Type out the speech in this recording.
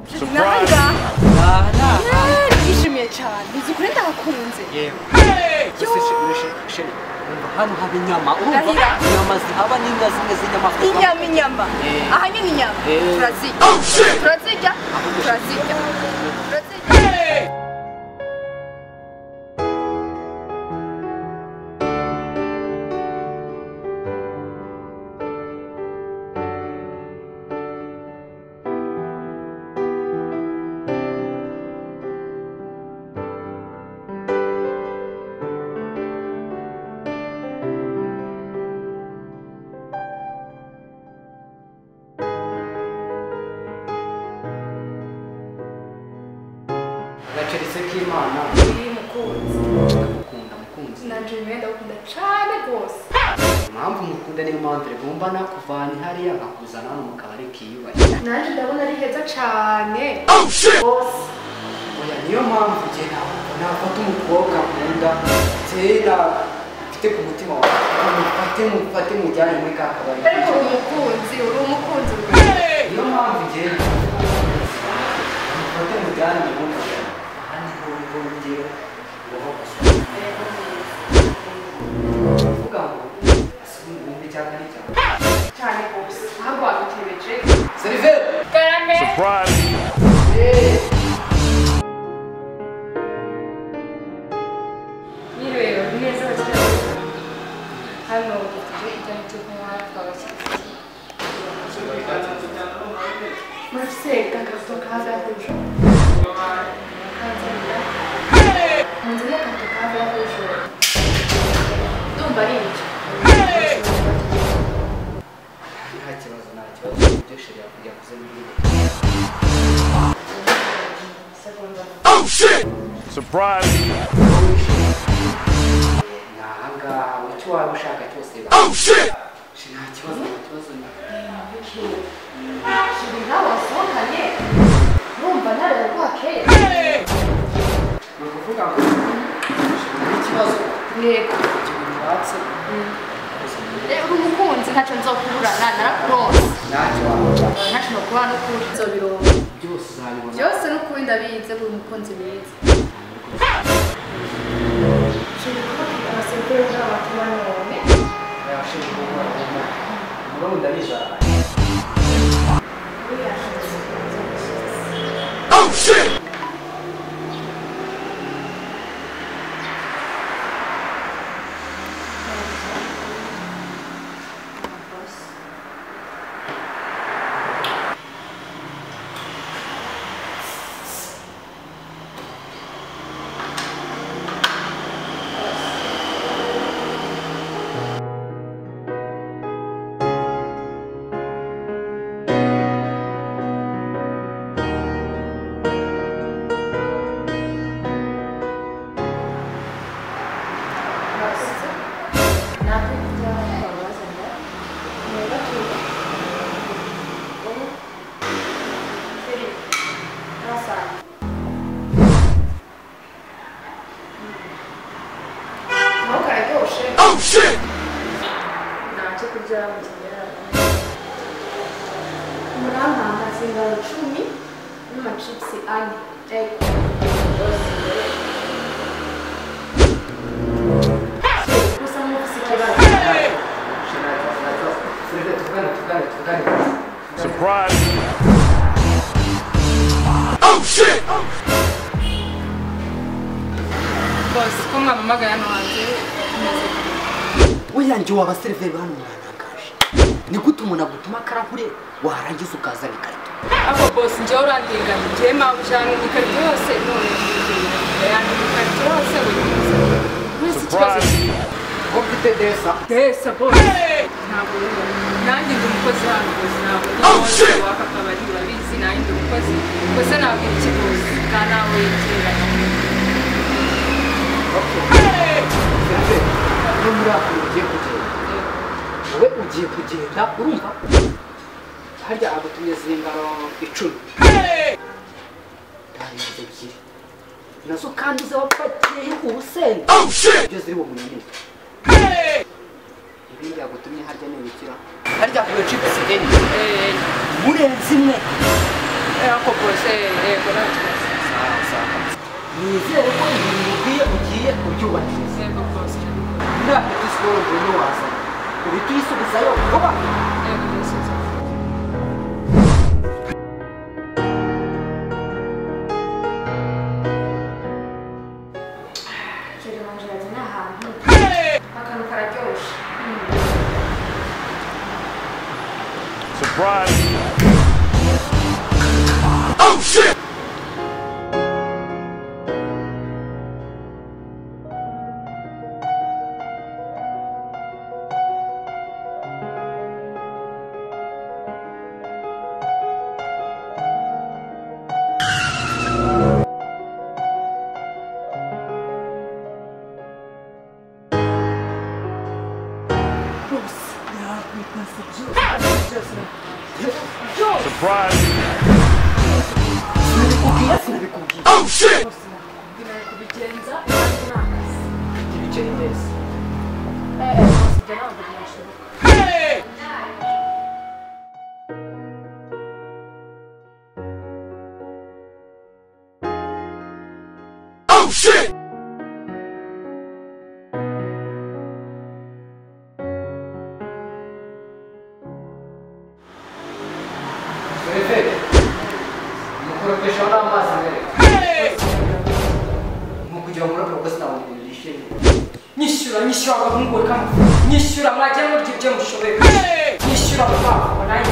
Nanga. Nishimiye cyane. Bizi kuri ndakunze. Yewe. Hano haba inyama. Inyama zihaba n'inka zimwe z'inyama. Inyama. Aha nyine inyama. Turazirya. Turazirya. Gaceretse k'Imana. Mukunzi. Najimye ndakunda cyane rwose. Impamvu mukunda niyo mpamvu ngomba nakuvana hariya nkakuzana hano mu kabari kiyubashye. Nanjye ndabona ari heza cyane. Bose. Oya niyo mpamvu njye nafata umukobwa nkunda kera mfite ku mutima wawe mufate mujyane muri ka kabari. Ariko uri umukunzi niyo mpamvu njye mufate mujyane mu mundi ahandi ho njye woho uvuga ngo asubumbe cyangwa ni cyane rwose. Ahubwo wadutebeje. Serive! Karame. Surprise! Hano dufite ijyanye cyo kunywa twabashyitsi. Murafise agakarito ka rouge. Munzaniye agakarito ka rouge. Ndumva ari icyo. Nta kibazo ibyo sheri yakujya kuzembwira. Oh shit! Surprise! Icyo waba ushaka cyose Oh shit! nta kibazo Shiri nawe wasohokanye. Numva nareba kwakeye. ni ukuvuga ngo ikibazo Yego. watse Uri umukunzi ntacyo nzokurana narakuronse. ntacyo wabona Ntacyo nokubana n'ukuri. Nzobironka. byose uzabibona Byose n'ukuri ndabizi uri umukunzi mwiza. Shiri kuko abasirikare b'abatuma none. yashije gukora umugabo ndabizara Oh shit! Oh shit! Ntacyo kurya mu kinyarwanda. Muramba zingana 10 n'amachipsi ane. Gusa mufise ikibazo. tugane Surprise! Oh shit! Boss, ko mwamamagara hano hanze oya njye wabaseriveri hano mwanangaje ni gute umuntu agutuma akarahure warangiza ukazana ikarito ako boss njyewe urandinganya njyewe mpamvu ujyana ikarito yose none yandi ikarito yose wese ikibazo ko mfite desa boss ntabwo nanjye ndi umukozi hano boss ntabwo ndi waka kabari urabizi nanjye ndi umukozi gusa ntabwo iki boss nta nawe kera no muri ako ugiye kugenda wowe ugiye kugenda urumva harya agutumye zingaro 10 ndabizi ebyiri nazo kandi zabapakiye ubusenge ibyo ziri bumunanire ibindi agutumye harya n'ibikira harya kuri chips enye murenze imwe ako bose yego nta kibazo. Sawa sawa. Nizere ko ibintu ugiye ugiye kubyubahiriza. Yego bose. Nta disco ngo waza. Ubitwisubizayo vuba. Yego bose. Kiri manjirazi n'ahantu akantu kararyoshe. Surprise. Oh shit! Surprise. Oh shit! Binaye kubigenza kandi nakazi. Ibiceri neza. Bose ibyo ntabwo byashoboka. Hey! Oh shit! Prefere. Mukoropesha n'amazi mbere. Hey! Mu kugira ngo murapfa gusa nawe ndishimye. Nyishyura abahungu kamwe. Nyishyura mwajya murya ibyo mushoboye. Nyishyura vuba vuba nanjye